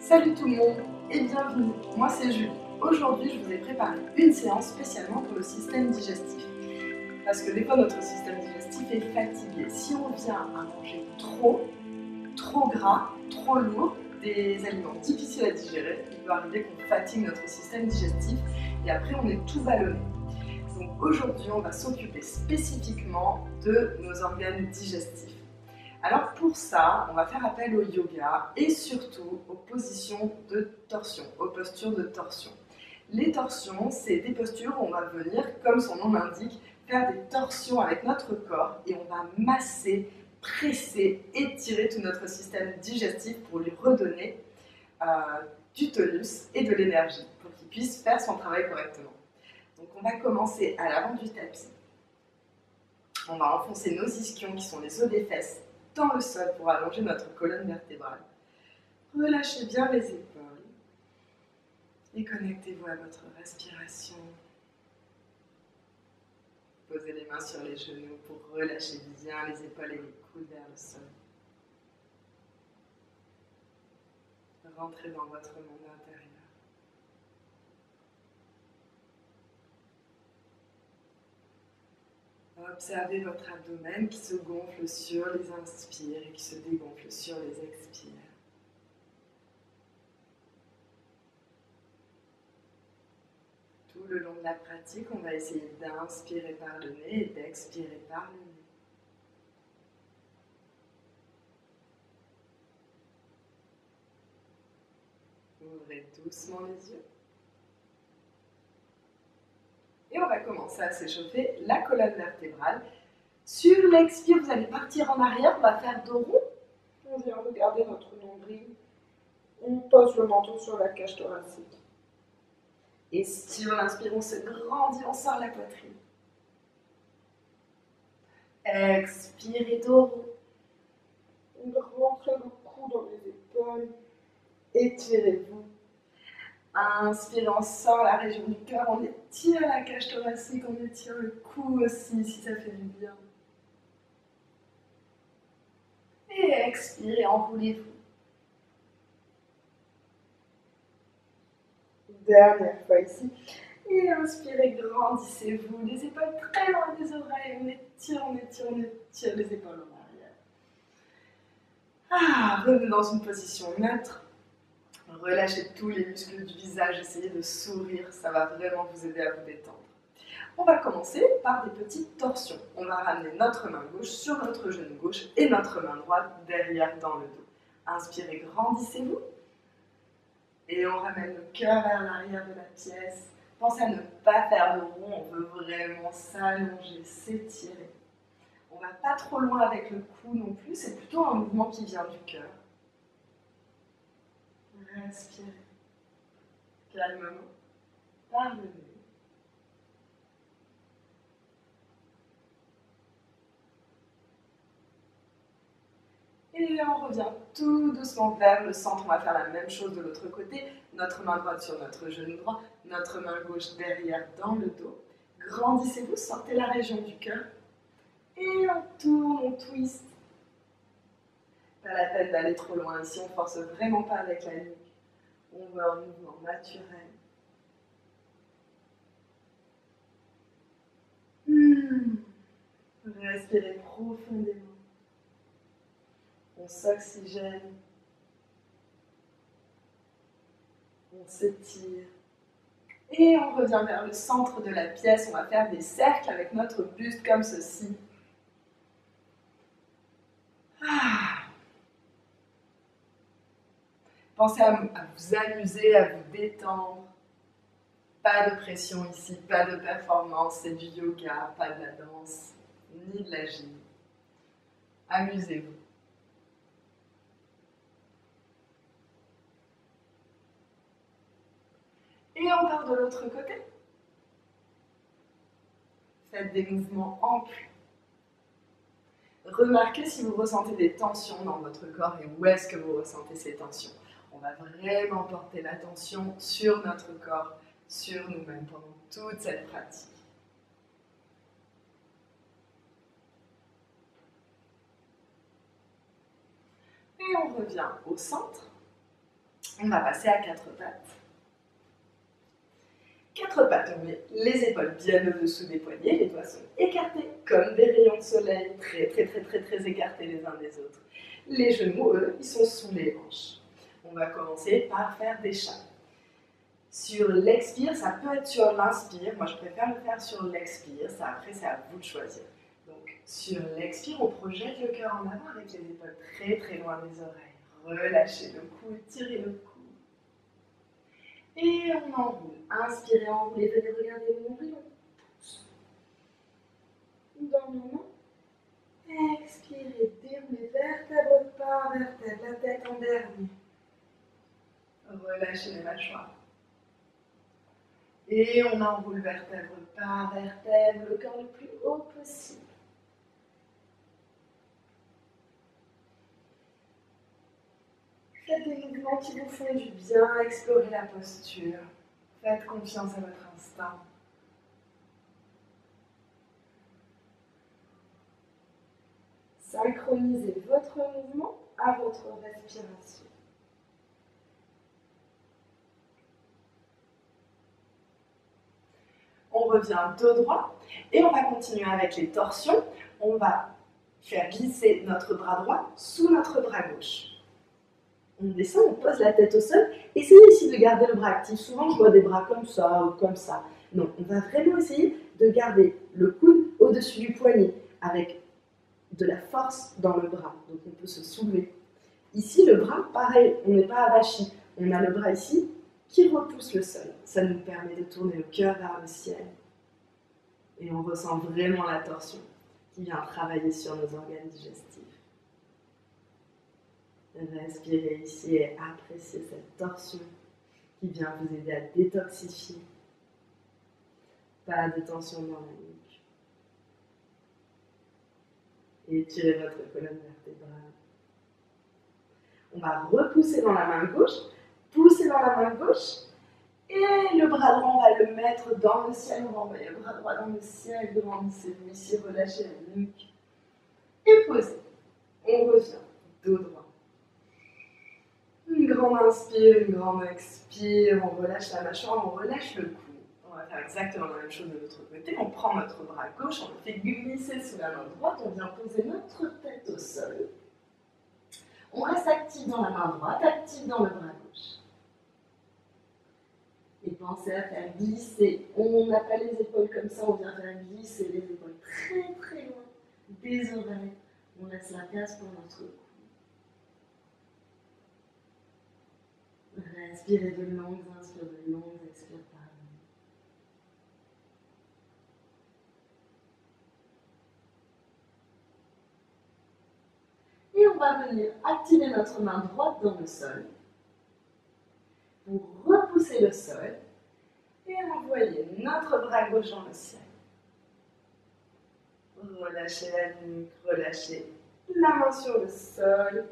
Salut tout le monde et bienvenue, moi c'est Julie. Aujourd'hui je vous ai préparé une séance spécialement pour le système digestif. Parce que des fois notre système digestif est fatigué. Si on vient à manger trop gras, trop lourd, des aliments difficiles à digérer, il peut arriver qu'on fatigue notre système digestif et après on est tout ballonné. Donc aujourd'hui on va s'occuper spécifiquement de nos organes digestifs. Alors pour ça, on va faire appel au yoga et surtout aux positions de torsion, aux postures de torsion. Les torsions, c'est des postures où on va venir, comme son nom l'indique, faire des torsions avec notre corps et on va masser, presser, étirer tout notre système digestif pour lui redonner du tonus et de l'énergie pour qu'il puisse faire son travail correctement. Donc on va commencer à l'avant du tapis. On va enfoncer nos ischions qui sont les os des fesses dans le sol pour allonger notre colonne vertébrale. Relâchez bien les épaules et connectez-vous à votre respiration. Posez les mains sur les genoux pour relâcher bien les épaules et les coudes vers le sol. Rentrez dans votre monde intérieur. Observez votre abdomen qui se gonfle sur les inspires et qui se dégonfle sur les expires. Tout le long de la pratique, on va essayer d'inspirer par le nez et d'expirer par le nez. Ouvrez doucement les yeux. Et on va commencer à s'échauffer la colonne vertébrale. Sur l'expire, vous allez partir en arrière, on va faire dos rond. On vient regarder notre nombril. On pose le menton sur la cage thoracique. Et sur l'inspire, on se grandit, on sort la poitrine. Expirez dos rond. Rentrez le cou dans les épaules. Étirez-vous. Inspirez, on sort la région du cœur, on étire la cage thoracique, on étire le cou aussi si ça fait du bien. Et expirez, enroulez-vous. Dernière fois ici. Et inspirez, grandissez-vous, les épaules très loin des oreilles, on étire les épaules en arrière. Revenez dans une position neutre. Relâchez tous les muscles du visage, essayez de sourire, ça va vraiment vous aider à vous détendre. On va commencer par des petites torsions. On va ramener notre main gauche sur notre genou gauche et notre main droite derrière dans le dos. Inspirez, grandissez-vous. Et on ramène le cœur vers l'arrière de la pièce. Pensez à ne pas faire de rond, on veut vraiment s'allonger, s'étirer. On ne va pas trop loin avec le cou non plus, c'est plutôt un mouvement qui vient du cœur. Respirez calmement par le nez. Et on revient tout doucement vers le centre. On va faire la même chose de l'autre côté. Notre main droite sur notre genou droit, notre main gauche derrière dans le dos. Grandissez-vous, sortez la région du cœur. Et on tourne, on twist. Pas la peine d'aller trop loin ici, on ne force vraiment pas avec la nuque. On veut un mouvement naturel. Respirez profondément. On s'oxygène. On s'étire. Et on revient vers le centre de la pièce. On va faire des cercles avec notre buste comme ceci. Pensez à vous amuser, à vous détendre. Pas de pression ici, pas de performance, c'est du yoga, pas de la danse, ni de la gym. Amusez-vous. Et on part de l'autre côté. Faites des mouvements amples. Remarquez si vous ressentez des tensions dans votre corps et où est-ce que vous ressentez ces tensions. On va vraiment porter l'attention sur notre corps, sur nous-mêmes pendant toute cette pratique. Et on revient au centre. On va passer à quatre pattes. Quatre pattes, on met les épaules bien au-dessous des poignets, les doigts sont écartés comme des rayons de soleil, très écartés les uns des autres. Les genoux, eux, ils sont sous les hanches. On va commencer par faire des chats. Sur l'expire, ça peut être sur l'inspire, moi je préfère le faire sur l'expire, après c'est à vous de choisir. Donc sur l'expire, on projette le cœur en avant avec les épaules très loin des oreilles. Relâchez le cou, tirez le cou. Et on enroule. Inspirez, enroulez, venez regarder mon nombril. Dans nos mains. Expirez, déroulez vertèbre par vertèbre, la tête en dernier. Relâchez les mâchoires. Et on enroule vertèbre par vertèbre, le cœur le plus haut possible. Faites des mouvements qui vous font du bien, explorez la posture. Faites confiance à votre instinct. Synchronisez votre mouvement à votre respiration. On revient dos droit et on va continuer avec les torsions. On va faire glisser notre bras droit sous notre bras gauche. On descend, on pose la tête au sol. Essayez ici de garder le bras actif. Souvent, je vois des bras comme ça ou comme ça. Non, on va vraiment essayer de garder le coude au-dessus du poignet avec de la force dans le bras. Donc, on peut se soulever. Ici, le bras, pareil, on n'est pas avachi. On a le bras ici qui repousse le sol. Ça nous permet de tourner le cœur vers le ciel. Et on ressent vraiment la torsion qui vient travailler sur nos organes digestifs. Respirez ici et appréciez cette torsion qui vient vous aider à détoxifier. Pas de tension dans la nuque. Et étirez votre colonne vertébrale. On va repousser dans la main gauche, pousser dans la main gauche, et le bras droit, on va le mettre dans le ciel. On va envoyer le bras droit dans le ciel, grandissez-vous ici, relâchez la nuque. Et posez. On revient, dos droit. Une grande inspire, une grande expire, on relâche la mâchoire, on relâche le cou. On va faire exactement la même chose de l'autre côté. On prend notre bras gauche, on le fait glisser sous la main droite, on vient poser notre tête au sol. On reste actif dans la main droite, actif dans le bras gauche. Et pensez à faire glisser. On n'a pas les épaules comme ça, on vient faire glisser les épaules très loin des oreilles. On laisse la place pour notre cou. Respirez de longues inspires, de longues expires par là. Et on va venir activer notre main droite dans le sol pour repousser le sol et envoyer notre bras gauche dans le ciel. Relâchez la nuque, relâchez la main sur le sol.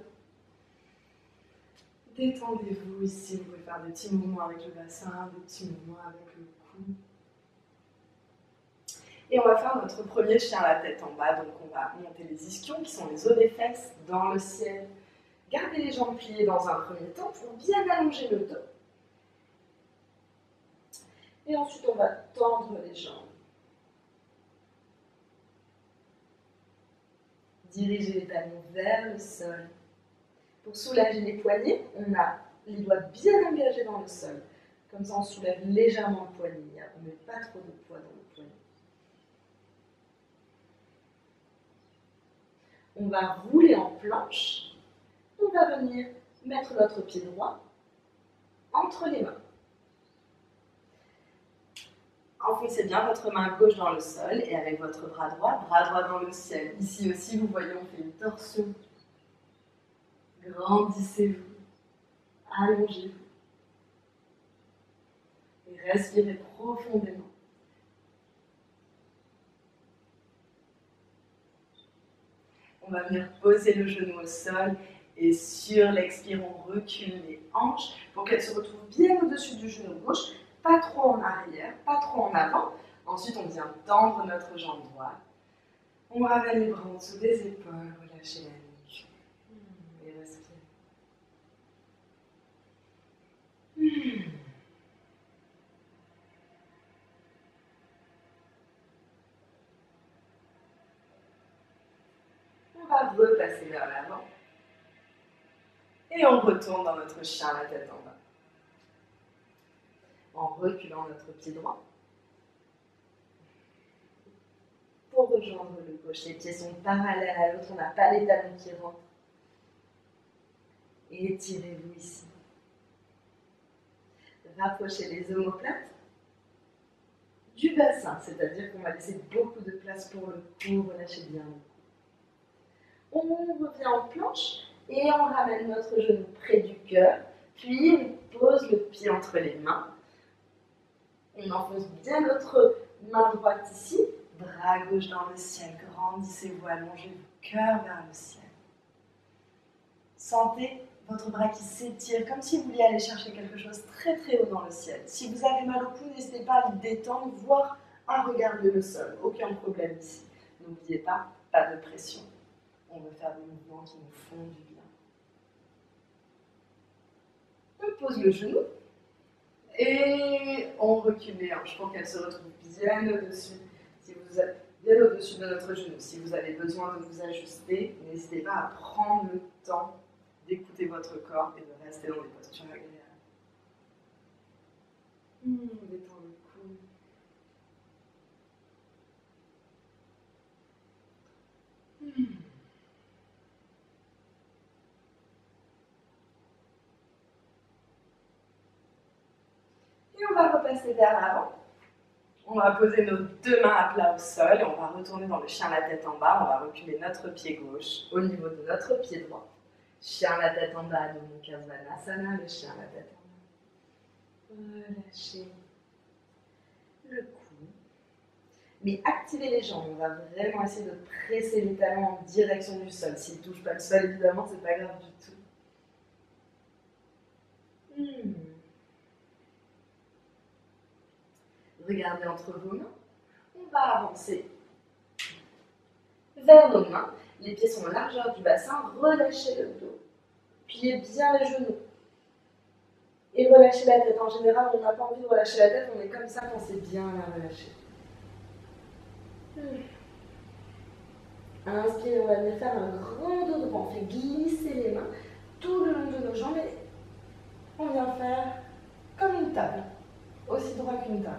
Détendez-vous ici, vous pouvez faire des petits mouvements avec le bassin, des petits mouvements avec le cou. Et on va faire notre premier chien à la tête en bas, donc on va monter les ischions qui sont les os des fesses dans le ciel. Gardez les jambes pliées dans un premier temps pour bien allonger le dos. Et ensuite on va tendre les jambes. Dirigez les talons vers le sol. Pour soulager les poignets, on a les doigts bien engagés dans le sol. Comme ça, on soulève légèrement le poignet. On ne met pas trop de poids dans le poignet. On va rouler en planche. On va venir mettre notre pied droit entre les mains. Enfoncez bien votre main gauche dans le sol et avec votre bras droit dans le ciel. Ici aussi, vous voyez, on fait une torsion. Grandissez-vous, allongez-vous et respirez profondément. On va venir poser le genou au sol et sur l'expire, on recule les hanches pour qu'elles se retrouvent bien au-dessus du genou gauche, pas trop en arrière, pas trop en avant. Ensuite, on vient tendre notre jambe droite. On ramène les bras en dessous des épaules, relâchez la nuque et respirez. va repasser vers l'avant. Et on retourne dans notre chien, la tête en bas. En reculant notre pied droit. Pour rejoindre le gauche, les pieds sont parallèles à l'autre, on n'a pas les talons qui rentrent. Et étirez-vous ici. Rapprochez les omoplates du bassin, c'est-à-dire qu'on va laisser beaucoup de place pour le cou, relâchez bien le cou. On revient en planche et on ramène notre genou près du cœur, puis on pose le pied entre les mains. On enfonce bien notre main droite ici, bras gauche dans le ciel, grandissez-vous, allongez-vous, cœur vers le ciel. Sentez votre bras qui s'étire, comme si vous vouliez aller chercher quelque chose très très haut dans le ciel. Si vous avez mal au cou, n'hésitez pas à le détendre, voire à regarder le sol, aucun problème ici. N'oubliez pas, pas de pression. On veut faire des mouvements qui nous font du bien. On pose le genou et on recule les hanches pour qu'elles se retrouvent bien au-dessus. Si vous êtes bien au-dessus de notre genou, si vous avez besoin de vous ajuster, n'hésitez pas à prendre le temps d'écouter votre corps et de rester dans des postures agréables. Détends le cou. Et on va repasser vers l'avant. On va poser nos deux mains à plat au sol et on va retourner dans le chien la tête en bas. On va reculer notre pied gauche au niveau de notre pied droit. Chien la tête en bas, Adho Mukha Svanasana, le chien la tête en bas. Relâchez le cou. Mais activez les jambes. On va vraiment essayer de presser les talons en direction du sol. S'ils ne touchent pas le sol, évidemment, c'est pas grave du tout. Regardez entre vos mains. On va avancer vers nos mains. Les pieds sont à la largeur du bassin. Relâchez le dos. Pliez bien les genoux. Et relâchez la tête. En général, on n'a pas envie de relâcher la tête. On est comme ça quand c'est bien la relâcher. Inspirez, on va venir faire un grand dos droit. On fait glisser les mains tout le long de nos jambes. Et on vient faire comme une table. Aussi droit qu'une table.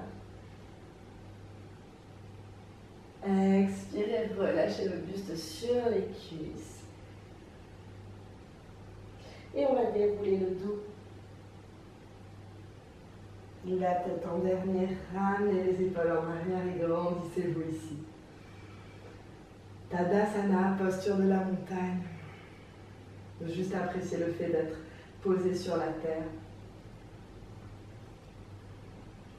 Expirez, relâchez le buste sur les cuisses. Et on va dérouler le dos. La tête en dernier, ramenez les épaules en arrière et grandissez-vous ici. Tadasana, posture de la montagne. Juste apprécier le fait d'être posé sur la terre.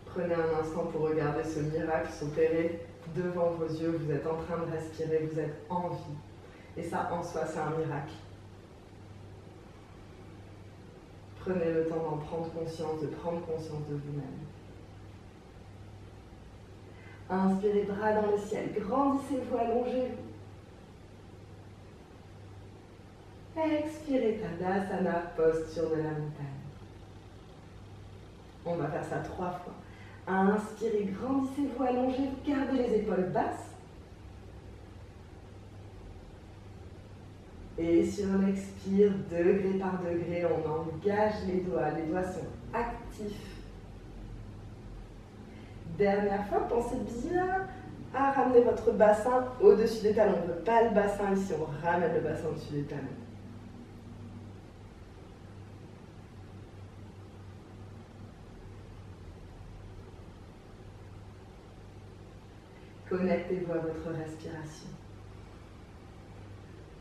Prenez un instant pour regarder ce miracle s'opérer devant vos yeux. Vous êtes en train de respirer, vous êtes en vie. Et ça, en soi, c'est un miracle. Prenez le temps d'en prendre conscience, de prendre conscience de vous-même. Inspirez, bras dans le ciel. Grandissez-vous, allongez-vous. Expirez, Tadasana, posture de la montagne. On va faire ça 3 fois. Inspirez, grandissez-vous, allongez-vous, gardez les épaules basses. Et sur l'expire, degré par degré, on engage les doigts. Les doigts sont actifs. Dernière fois, pensez bien à ramener votre bassin au-dessus des talons. On ne veut pas le bassin ici, on ramène le bassin au-dessus des talons. Connectez-vous à votre respiration.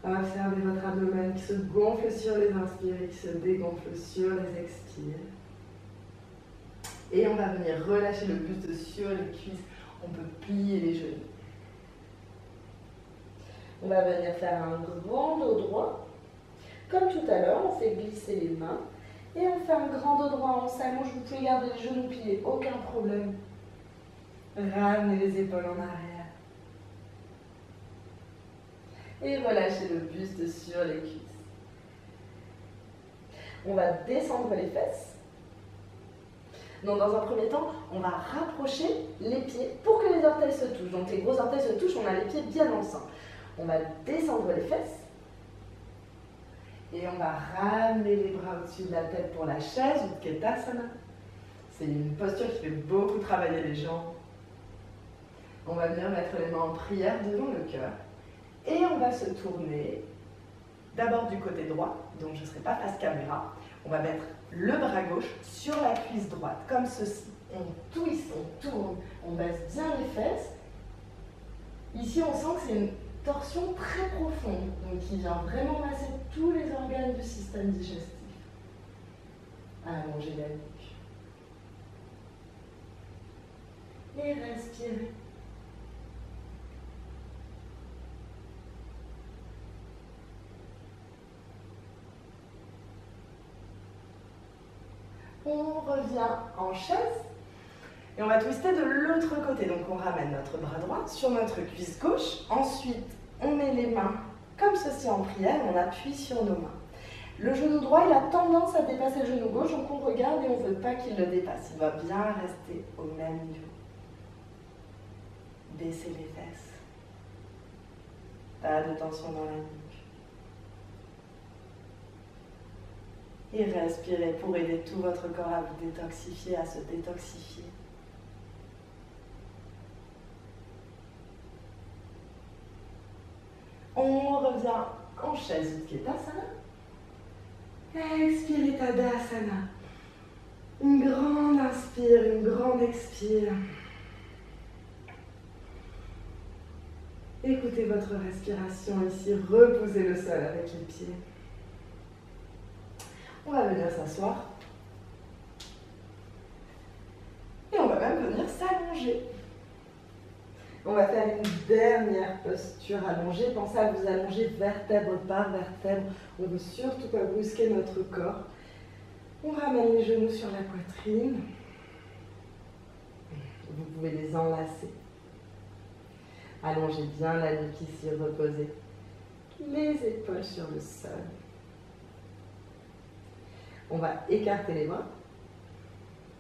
Observez votre abdomen qui se gonfle sur les inspires et qui se dégonfle sur les expires. Et on va venir relâcher le buste sur les cuisses. On peut plier les genoux. On va venir faire un grand dos droit. Comme tout à l'heure, on fait glisser les mains. Et on fait un grand dos droit. On s'allonge, vous pouvez garder les genoux pliés, aucun problème. Ramenez les épaules en arrière. Et relâchez le buste sur les cuisses. On va descendre les fesses. Donc dans un premier temps, on va rapprocher les pieds pour que les orteils se touchent. Donc les gros orteils se touchent, on a les pieds bien ensemble. On va descendre les fesses. Et on va ramener les bras au-dessus de la tête pour la chaise, Utkatasana. C'est une posture qui fait beaucoup travailler les jambes. On va venir mettre les mains en prière devant le cœur. Et on va se tourner d'abord du côté droit, donc je ne serai pas face caméra. On va mettre le bras gauche sur la cuisse droite, comme ceci. On twist, on tourne, on baisse bien les fesses. Ici, on sent que c'est une torsion très profonde, donc qui vient vraiment masser tous les organes du système digestif. Allongez la nuque. Et respirez. On revient en chaise et on va twister de l'autre côté. Donc on ramène notre bras droit sur notre cuisse gauche. Ensuite, on met les mains comme ceci en prière, on appuie sur nos mains. Le genou droit, il a tendance à dépasser le genou gauche, donc on regarde et on ne veut pas qu'il le dépasse. Il va bien rester au même niveau. Baissez les fesses. Pas de tension dans la nuque. Et respirez pour aider tout votre corps à vous détoxifier, à se détoxifier. On revient en chaise Utkatasana. Expirez Tadasana. Une grande inspire, une grande expire. Écoutez votre respiration ici, reposez le sol avec les pieds. On va venir s'asseoir. Et on va même venir s'allonger. On va faire une dernière posture allongée. Pensez à vous allonger vertèbre par vertèbre. On ne veut surtout pas brusquer notre corps. On ramène les genoux sur la poitrine. Vous pouvez les enlacer. Allongez bien la nuque ici, reposez les épaules sur le sol. On va écarter les bras,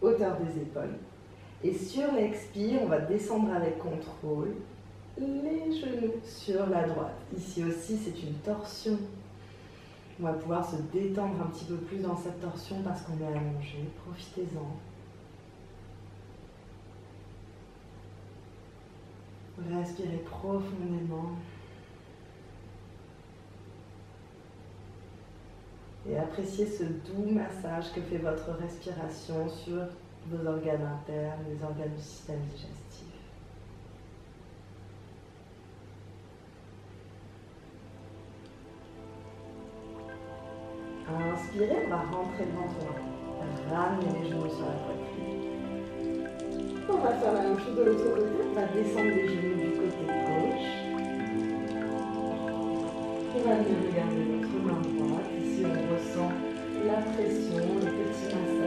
hauteur des épaules. Et sur l'expire, on va descendre avec contrôle les genoux sur la droite. Ici aussi, c'est une torsion. On va pouvoir se détendre un petit peu plus dans cette torsion parce qu'on est allongé. Profitez-en. Respirez profondément. Et appréciez ce doux massage que fait votre respiration sur vos organes internes, les organes du système digestif. Inspirez, on va rentrer le ventre, on va ramener les genoux sur la poitrine. On va faire la même chose de l'autre côté, on va descendre les genoux du côté gauche. On va venir regarder notre main droite. Ici, on ressent la pression, le petit massage.